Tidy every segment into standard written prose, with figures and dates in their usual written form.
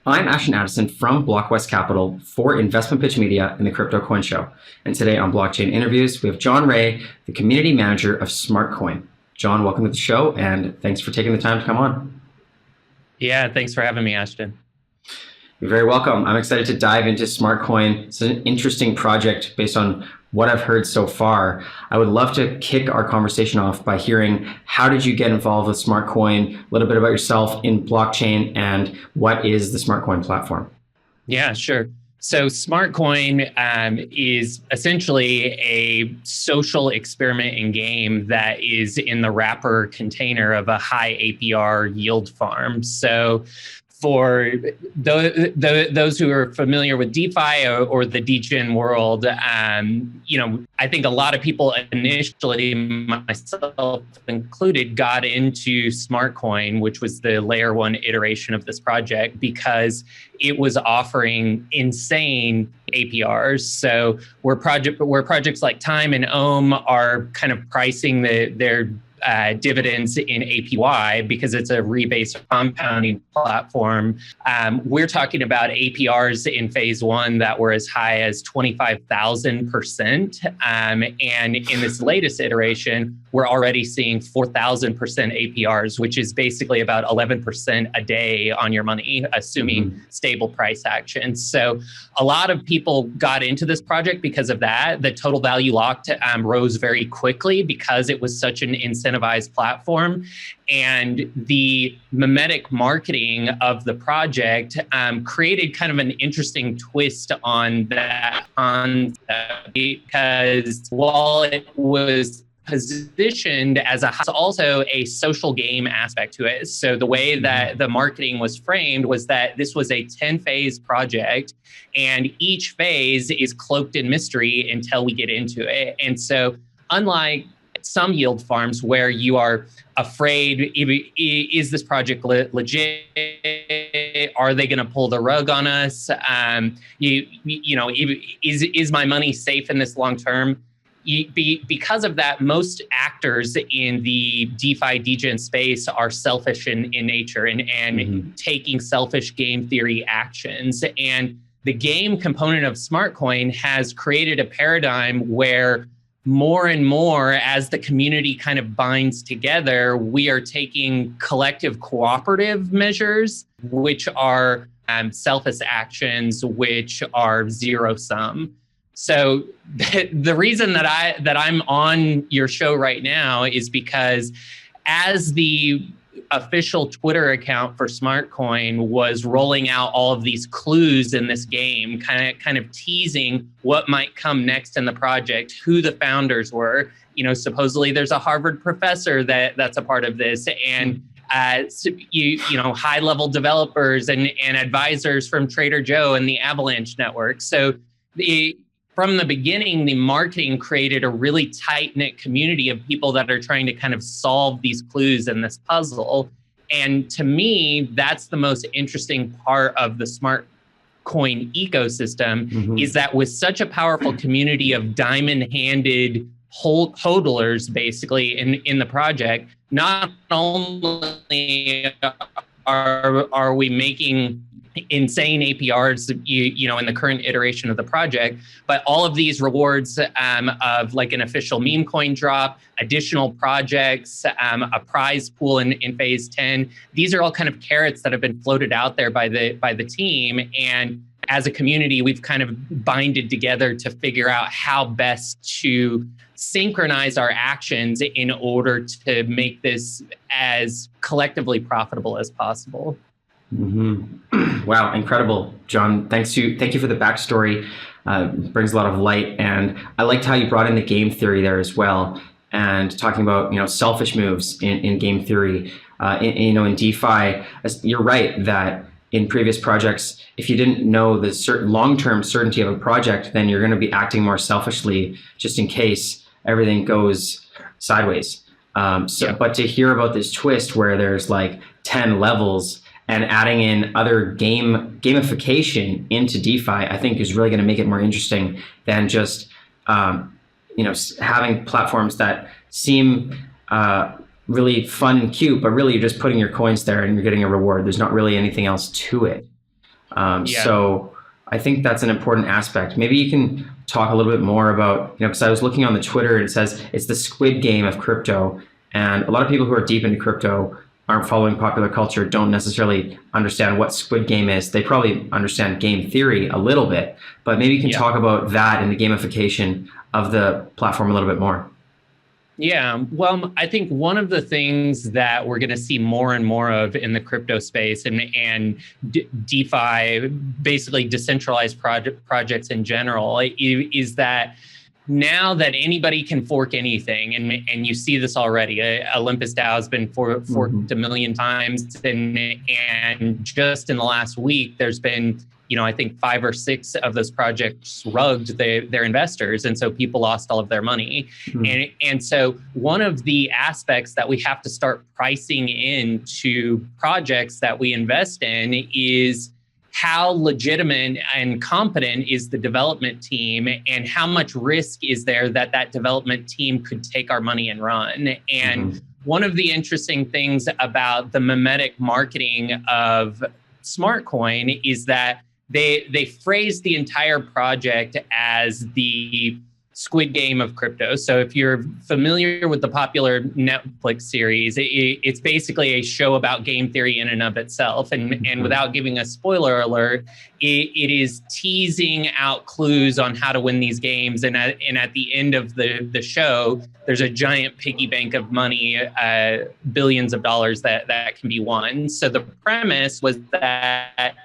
I'm Ashton Addison from BlockWest Capital for Investment Pitch Media and the Crypto Coin Show. And today on Blockchain Interviews, we have Jon Ray, the community manager of SmartCoin. Jon, welcome to the show, and thanks for taking the time to come on. Yeah, thanks for having me, Ashton. You're very welcome. I'm excited to dive into SmartCoin. It's an interesting project based on what I've heard so far. I would love to kick our conversation off by hearing, how did you get involved with SmartCoin, a little bit about yourself in blockchain, and what is the SmartCoin platform? Yeah, sure. So SmartCoin is essentially a social experiment and game that is in the wrapper container of a high APR yield farm. So for those who are familiar with DeFi or the degen world, I think a lot of people initially, myself included, got into SmartCoin, which was the layer one iteration of this project, because it was offering insane APRs. So where projects like Time and Ohm are kind of pricing their dividends in APY because it's a rebased compounding platform. We're talking about APRs in phase one that were as high as 25,000%. And in this latest iteration, we're already seeing 4,000% APRs, which is basically about 11% a day on your money, assuming stable price action. So a lot of people got into this project because of that. The total value locked rose very quickly because it was such an incentivized platform. And the memetic marketing of the project created kind of an interesting twist on that concept, because while it was positioned as also a social game aspect to it. So the way that the marketing was framed was that this was a 10-phase project, and each phase is cloaked in mystery until we get into it. And so unlike some yield farms where you are afraid, is this project legit? Are they going to pull the rug on us? Is my money safe in this long term? Because of that, most actors in the DeFi degen space are selfish in nature and taking selfish game theory actions. And the game component of SmartCoin has created a paradigm where more and more, as the community kind of binds together, we are taking collective cooperative measures, which are selfish actions, which are zero sum. So the reason that I'm on your show right now is because as the official Twitter account for SmartCoin was rolling out all of these clues in this game, kind of teasing what might come next in the project, who the founders were. Supposedly there's a Harvard professor that's a part of this, and high-level developers and advisors from Trader Joe and the Avalanche network. So from the beginning, the marketing created a really tight-knit community of people that are trying to kind of solve these clues in this puzzle. And to me, that's the most interesting part of the SmartCoin ecosystem, is that with such a powerful community of diamond-handed hodlers, basically, in the project, not only are we making insane APRs, in the current iteration of the project, but all of these rewards of like an official meme coin drop, additional projects, a prize pool in phase 10. These are all kind of carrots that have been floated out there by the team. And as a community, we've kind of binded together to figure out how best to synchronize our actions in order to make this as collectively profitable as possible. Wow, incredible, Jon. Thank you for the backstory. Brings a lot of light, and I liked how you brought in the game theory there as well, and talking about selfish moves in game theory. In DeFi, you're right that in previous projects, if you didn't know the certain long-term certainty of a project, then you're going to be acting more selfishly just in case everything goes sideways. But to hear about this twist where there's like 10 levels and adding in other gamification into DeFi, I think is really going to make it more interesting than just having platforms that seem really fun and cute, but really you're just putting your coins there and you're getting a reward. There's not really anything else to it. So I think that's an important aspect. Maybe you can talk a little bit more about, because I was looking on the Twitter and it says it's the Squid Game of crypto. And a lot of people who are deep into crypto aren't following popular culture, don't necessarily understand what Squid Game is. They probably understand game theory a little bit, but maybe you can talk about that and the gamification of the platform a little bit more. Yeah, well, I think one of the things that we're going to see more and more of in the crypto space and DeFi, basically decentralized projects in general, is that now that anybody can fork anything, and you see this already, Olympus DAO has been forked a million times, and just in the last week, there's been, I think 5 or 6 of those projects rugged their investors, and so people lost all of their money. And so one of the aspects that we have to start pricing into projects that we invest in is how legitimate and competent is the development team, and how much risk is there that development team could take our money and run. And one of the interesting things about the memetic marketing of SmartCoin is that they phrase the entire project as the Squid Game of crypto. So if you're familiar with the popular Netflix series, it's basically a show about game theory in and of itself. And without giving a spoiler alert, it is teasing out clues on how to win these games. And at the end of the show, there's a giant piggy bank of money, billions of dollars that can be won. So the premise was that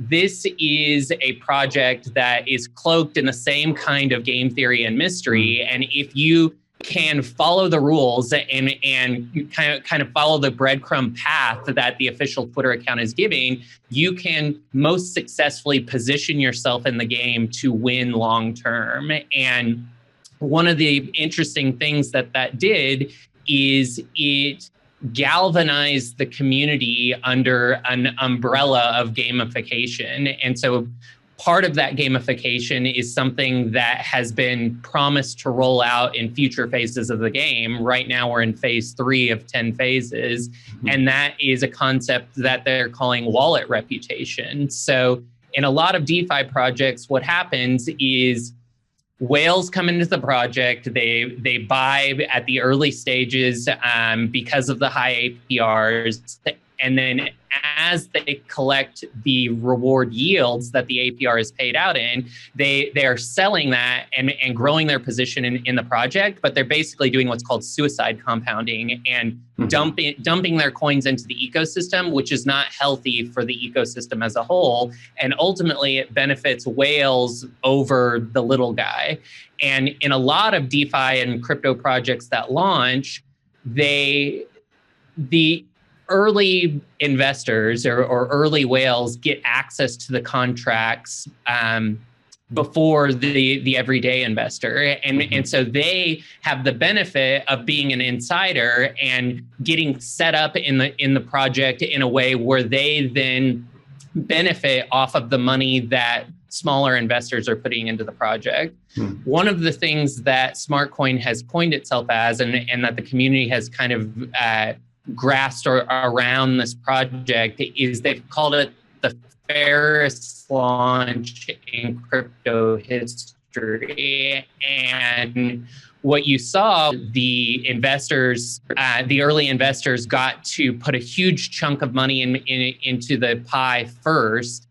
this is a project that is cloaked in the same kind of game theory and mystery. And if you can follow the rules and kind of follow the breadcrumb path that the official Twitter account is giving, you can most successfully position yourself in the game to win long term. And one of the interesting things that did is it galvanize the community under an umbrella of gamification. And so part of that gamification is something that has been promised to roll out in future phases of the game. Right now, we're in phase 3 of 10 phases. And that is a concept that they're calling wallet reputation. So in a lot of DeFi projects, what happens is whales come into the project, they buy at the early stages because of the high APRs, and then as they collect the reward yields that the APR is paid out in, they are selling that and growing their position in the project, but they're basically doing what's called suicide compounding and dumping their coins into the ecosystem, which is not healthy for the ecosystem as a whole. And ultimately, it benefits whales over the little guy. And in a lot of DeFi and crypto projects that launch, the early investors or early whales get access to the contracts before the everyday investor. And so they have the benefit of being an insider and getting set up in the project in a way where they then benefit off of the money that smaller investors are putting into the project. One of the things that SmartCoin has coined itself as, and that the community has kind of grasped around this project, is they've called it the fairest launch in crypto history. And what you saw, the investors, the early investors got to put a huge chunk of money into the pie first.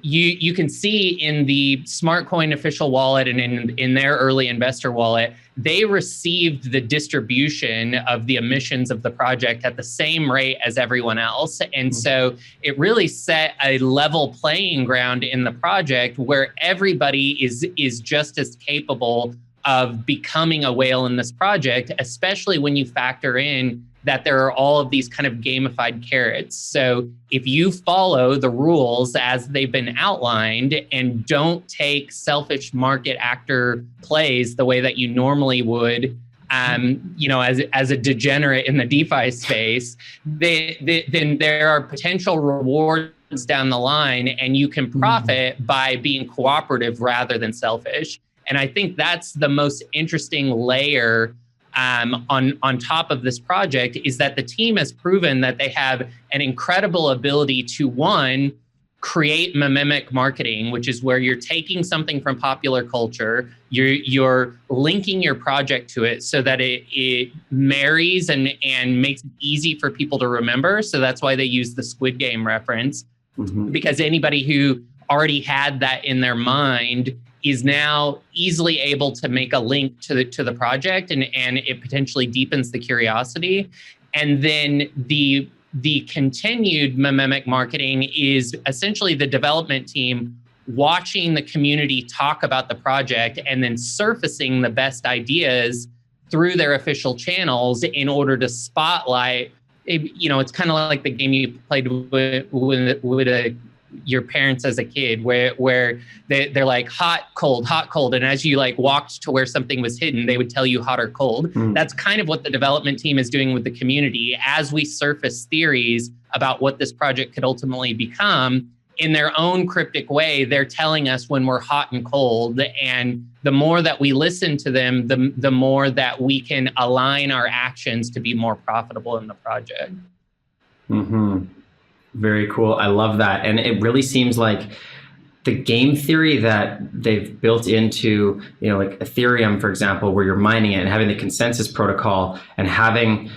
You can see in the SmartCoin official wallet and in their early investor wallet, they received the distribution of the emissions of the project at the same rate as everyone else. And so it really set a level playing ground in the project where everybody is just as capable of becoming a whale in this project, especially when you factor in that there are all of these kind of gamified carrots. So if you follow the rules as they've been outlined and don't take selfish market actor plays the way that you normally would, as a degenerate in the DeFi space, then there are potential rewards down the line, and you can profit by being cooperative rather than selfish. And I think that's the most interesting layer on top of this project is that the team has proven that they have an incredible ability to, one, create mememic marketing, which is where you're taking something from popular culture, you're linking your project to it so that it marries and makes it easy for people to remember. So that's why they use the Squid Game reference, because anybody who already had that in their mind is now easily able to make a link to the project, and it potentially deepens the curiosity. And then the continued mememic marketing is essentially the development team watching the community talk about the project and then surfacing the best ideas through their official channels in order to spotlight. It's kind of like the game you played with your parents as a kid, where they're like hot, cold. And as you like walked to where something was hidden, they would tell you hot or cold. That's kind of what the development team is doing with the community. As we surface theories about what this project could ultimately become, in their own cryptic way, they're telling us when we're hot and cold. And the more that we listen to them, the more that we can align our actions to be more profitable in the project. Very cool. I love that. And it really seems like the game theory that they've built into, like Ethereum, for example, where you're mining it and having the consensus protocol and having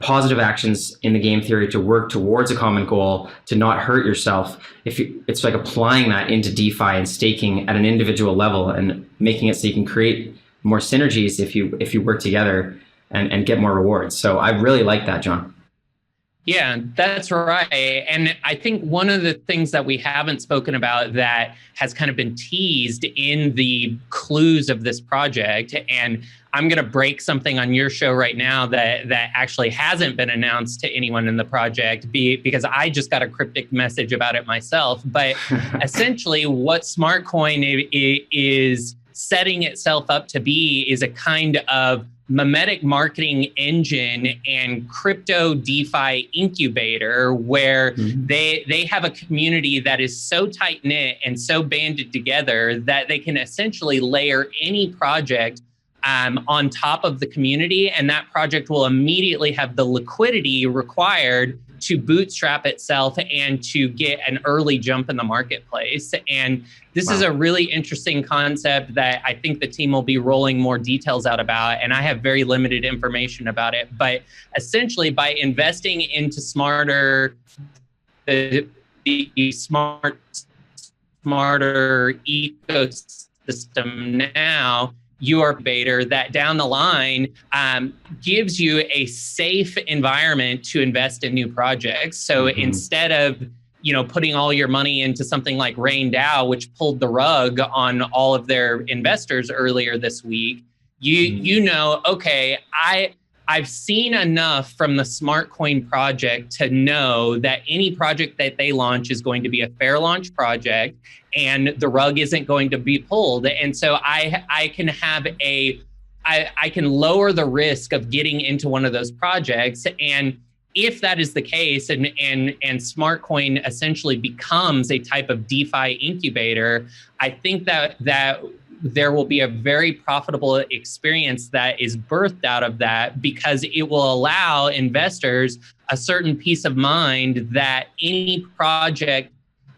positive actions in the game theory to work towards a common goal, to not hurt yourself. It's like applying that into DeFi and staking at an individual level and making it so you can create more synergies if you work together and get more rewards. So I really like that, Jon. Yeah, that's right. And I think one of the things that we haven't spoken about that has kind of been teased in the clues of this project, and I'm going to break something on your show right now that actually hasn't been announced to anyone in the project because I just got a cryptic message about it myself. But essentially what SmartCoin is setting itself up to be is a kind of memetic marketing engine and crypto DeFi incubator where they have a community that is so tight knit and so banded together that they can essentially layer any project on top of the community, and that project will immediately have the liquidity required to bootstrap itself and to get an early jump in the marketplace. And this is a really interesting concept that I think the team will be rolling more details out about, and I have very limited information about it. But essentially, by investing into smarter ecosystem now, you are better that down the line gives you a safe environment to invest in new projects. So instead of putting all your money into something like RainDAO, which pulled the rug on all of their investors earlier this week, okay, I've seen enough from the SmartCoin project to know that any project that they launch is going to be a fair launch project and the rug isn't going to be pulled. And so I can have I can lower the risk of getting into one of those projects. And if that is the case and SmartCoin essentially becomes a type of DeFi incubator, I think that there will be a very profitable experience that is birthed out of that, because it will allow investors a certain peace of mind that any project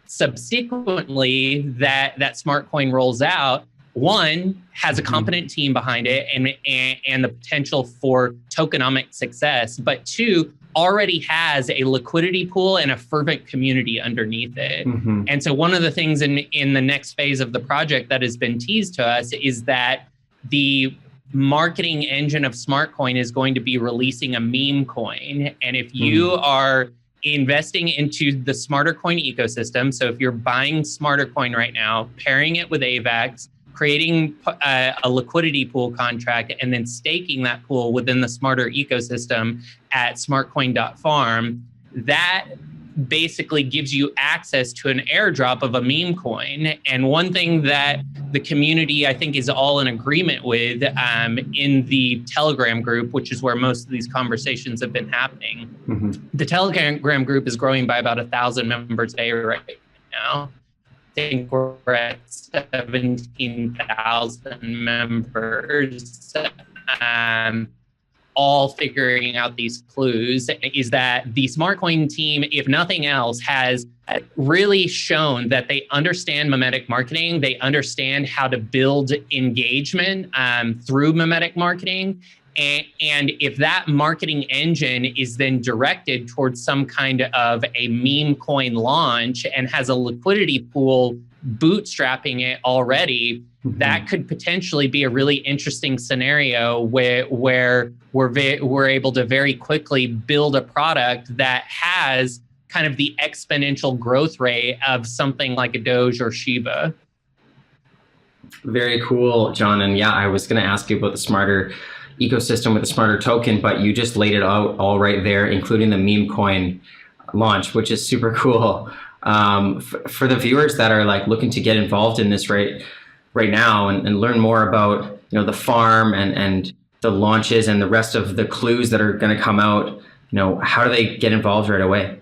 subsequently that SmartCoin rolls out, one, has a competent team behind it and the potential for tokenomic success, but two, already has a liquidity pool and a fervent community underneath it. And so one of the things in the next phase of the project that has been teased to us is that the marketing engine of SmartCoin is going to be releasing a meme coin. And if you are investing into the SmarterCoin ecosystem, so if you're buying SmarterCoin right now, pairing it with AVAX, creating a liquidity pool contract, and then staking that pool within the Smarter ecosystem at SmartCoin.farm, that basically gives you access to an airdrop of a meme coin. And one thing that the community, I think, is all in agreement with in the Telegram group, which is where most of these conversations have been happening. The Telegram group is growing by about 1,000 members a day right now. I think we're at 17,000 members. all figuring out these clues, is that the SmartCoin team, if nothing else, has really shown that they understand memetic marketing. They understand how to build engagement through memetic marketing. And if that marketing engine is then directed towards some kind of a meme coin launch and has a liquidity pool bootstrapping it already, that could potentially be a really interesting scenario where we're able to very quickly build a product that has kind of the exponential growth rate of something like a Doge or Shiba. Very cool, John. And yeah, I was going to ask you about the smarter ecosystem with the smarter token, but you just laid it out all right there, including the meme coin launch, which is super cool. For the viewers that are like looking to get involved in this right now and learn more about the farm and the launches and the rest of the clues that are going to come out, how do they get involved right away?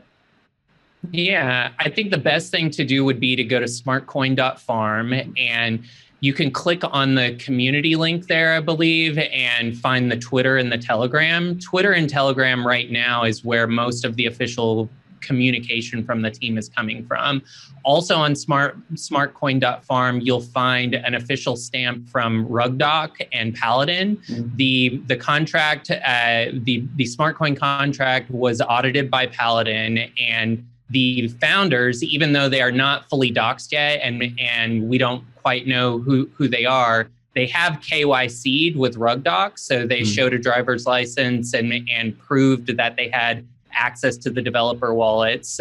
Yeah, I think the best thing to do would be to go to smartcoin.farm, and you can click on the community link there, I believe, and find the Twitter and the Telegram. Twitter and Telegram right now is where most of the official communication from the team is coming from. Also on smartcoin.farm, you'll find an official stamp from Rugdoc and Paladin. The contract, the SmartCoin contract was audited by Paladin, and the founders, even though they are not fully doxed yet, and we don't quite know who they are, they have KYC'd with Rugdoc, so they showed a driver's license and proved that they had access to the developer wallets.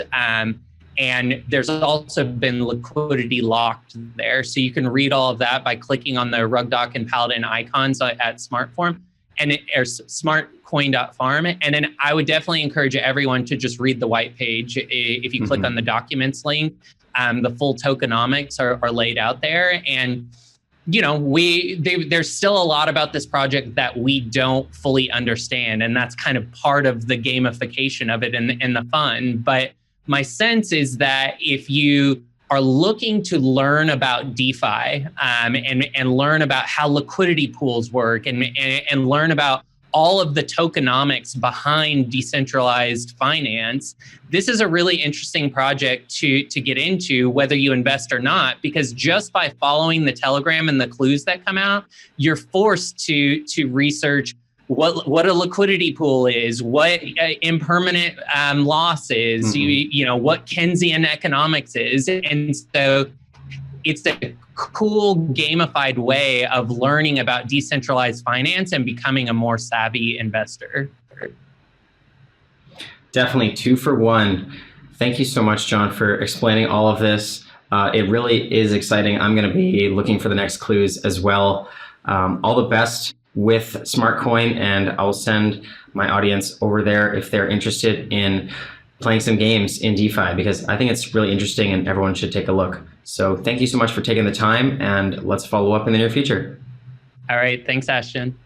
And there's also been liquidity locked there. So you can read all of that by clicking on the Rugdoc and Paladin icons at SmartForm or smartcoin.farm. And then I would definitely encourage everyone to just read the white page. If you click on the documents link, the full tokenomics are laid out there. And there's still a lot about this project that we don't fully understand, and that's kind of part of the gamification of it and the fun. But my sense is that if you are looking to learn about DeFi and learn about how liquidity pools work and learn about all of the tokenomics behind decentralized finance, this is a really interesting project to get into, whether you invest or not, because just by following the Telegram and the clues that come out, you're forced to research what a liquidity pool is, what impermanent loss is, what Keynesian economics is. And so it's a cool gamified way of learning about decentralized finance and becoming a more savvy investor. Definitely 2 for 1. Thank you so much, John, for explaining all of this. It really is exciting. I'm going to be looking for the next clues as well. All the best with SmartCoin, and I'll send my audience over there if they're interested in playing some games in DeFi, because I think it's really interesting and everyone should take a look. So thank you so much for taking the time, and let's follow up in the near future. All right. Thanks, Ashton.